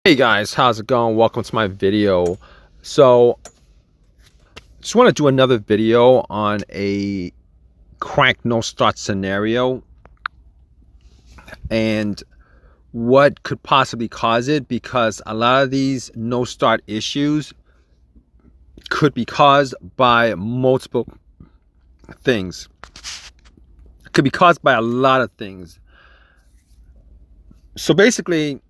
Hey guys, how's it going? Welcome to my video. So just want to do another video on a crank no start scenario and what could possibly cause it, because a lot of these no start issues could be caused by multiple things. It could be caused by a lot of things. So basically,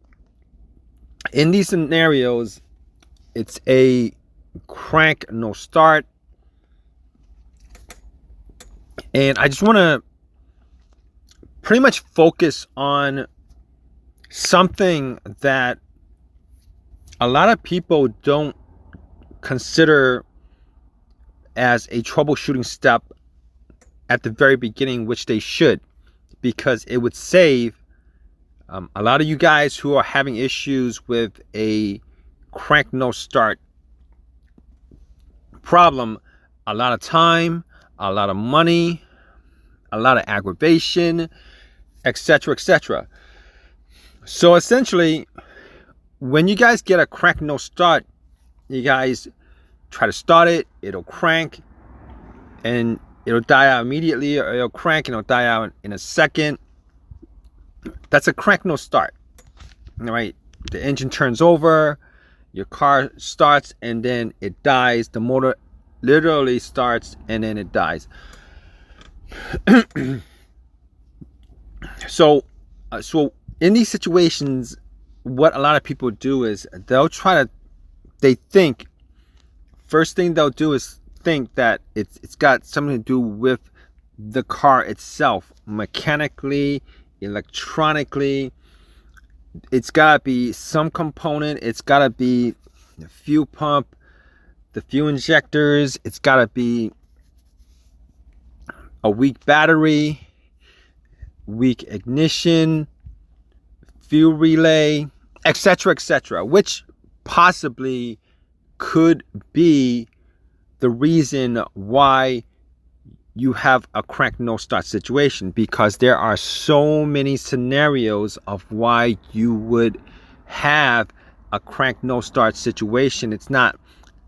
in these scenarios, it's a crank no start, and I just want to pretty much focus on something that a lot of people don't consider as a troubleshooting step at the very beginning, which they should, because it would save a lot of you guys who are having issues with a crank no start problem a lot of time, a lot of money, a lot of aggravation, etc., etc. So essentially, when you guys get a crank no start, you guys try to start it, it'll crank and it'll die out immediately, or it'll crank and it'll die out in a second. That's a crank no start. All right, the engine turns over, your car starts, and then it dies. The motor literally starts and then it dies. So in these situations, what a lot of people do is they think, first thing they'll do is think that it's got something to do with the car itself, mechanically, electronically. It's gotta be some component. It's gotta be the fuel pump, the fuel injectors. It's gotta be a weak battery, weak ignition, fuel relay, etc., etc., which possibly could be the reason why you have a crank no start situation, because there are so many scenarios of why you would have a crank no start situation. It's not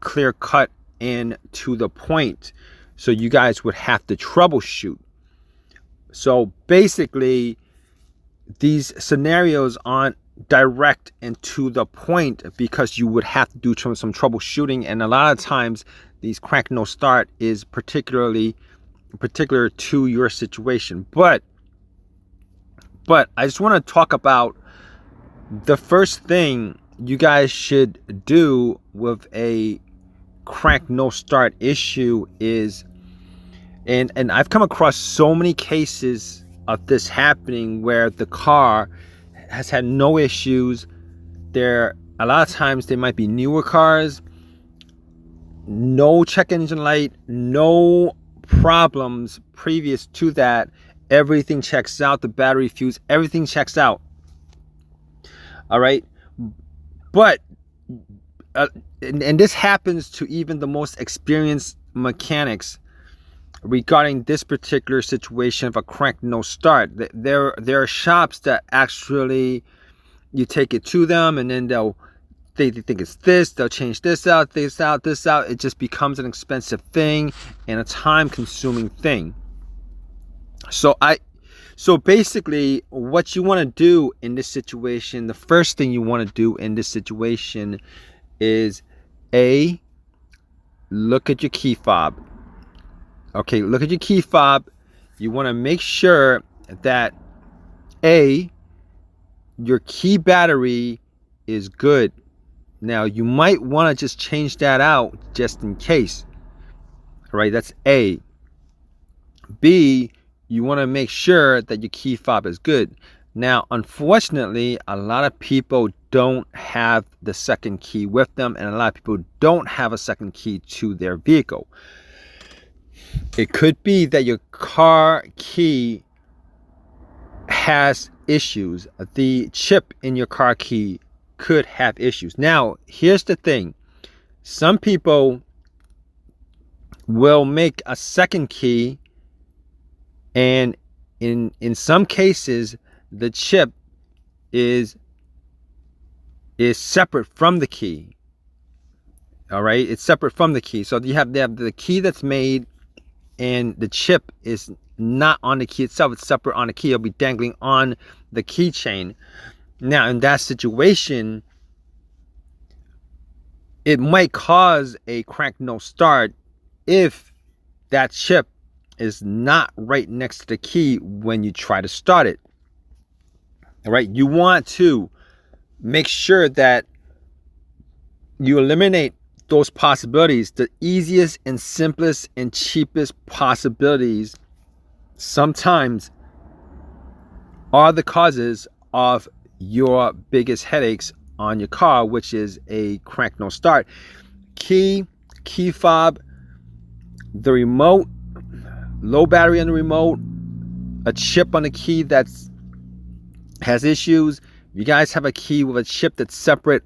clear cut and to the point, so you guys would have to troubleshoot. So basically, these scenarios aren't direct and to the point, because you would have to do some troubleshooting, and a lot of times these crank no start is particular to your situation. But I just want to talk about the first thing you guys should do with a crank no start issue is, and I've come across so many cases of this happening where the car has had no issues. A lot of times they might be newer cars, no check engine light, no problems previous to that. Everything checks out, the battery, fuse, everything checks out. All right, but and this happens to even the most experienced mechanics regarding this particular situation of a crank no start. There are shops that actually, you take it to them and then they think it's this, they'll change this out, this out, this out. It just becomes an expensive thing and a time consuming thing. So basically, what you want to do in this situation, the first thing you want to do in this situation is look at your key fob. Okay, look at your key fob. You want to make sure that your key battery is good. Now, you might want to just change that out just in case. All right, that's A. B, you want to make sure that your key fob is good. Now, unfortunately, a lot of people don't have the second key with them, and a lot of people don't have a second key to their vehicle. It could be that your car key has issues. The chip in your car key could have issues. Now, here's the thing. Some people will make a second key, and in some cases the chip is is separate from the key. All right, it's separate from the key. So they have the key that's made, and the chip is not on the key itself. It's separate on the key. It'll be dangling on the keychain. Now, in that situation, it might cause a crank no start if that chip is not right next to the key when you try to start it. All right, you want to make sure that you eliminate those possibilities. The easiest and simplest and cheapest possibilities sometimes are the causes of your biggest headaches on your car, which is a crank no start. Key fob, the remote, low battery on the remote, a chip on the key that has issues. If you guys have a key with a chip that's separate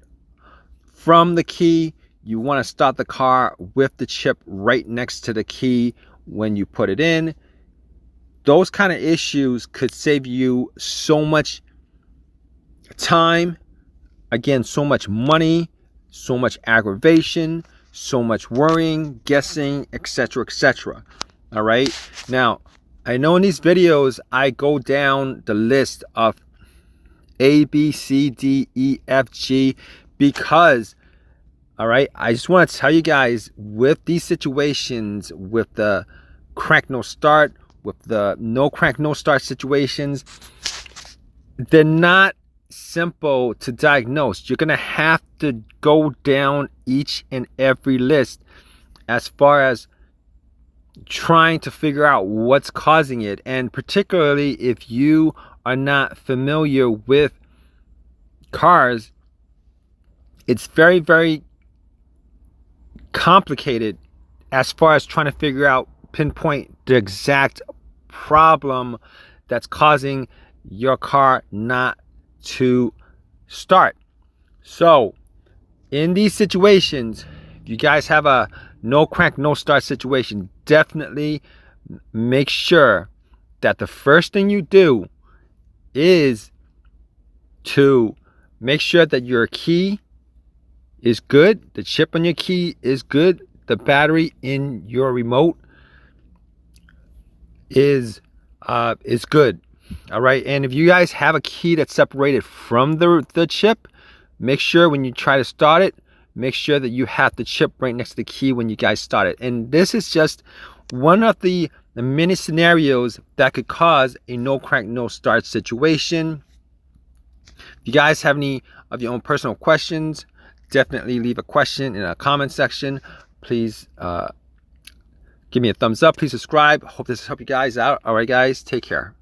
from the key, you want to start the car with the chip right next to the key when you put it in. Those kind of issues could save you so much time, again, so much money, so much aggravation, so much worrying, guessing, etc., etc. All right, now I know in these videos I go down the list of A, B, C, D, E, F, G, because, all right, I just want to tell you guys, with these situations, with the crank no start, with the no crank no start situations, they're not simple to diagnose. You're gonna have to go down each and every list as far as trying to figure out what's causing it. And particularly if you are not familiar with cars, it's very, very complicated as far as trying to figure out, pinpoint the exact problem that's causing your car not to start. So in these situations, if you guys have a no crank no start situation, definitely make sure that the first thing you do is to make sure that your key is good, the chip on your key is good, the battery in your remote is good. All right, and if you guys have a key that's separated from the chip, make sure when you try to start it, make sure that you have the chip right next to the key when you guys start it. And this is just one of the many scenarios that could cause a no crank no start situation. If you guys have any of your own personal questions, definitely leave a question in a comment section. Please give me a thumbs up. Please subscribe. Hope this helped you guys out. All right, guys, take care.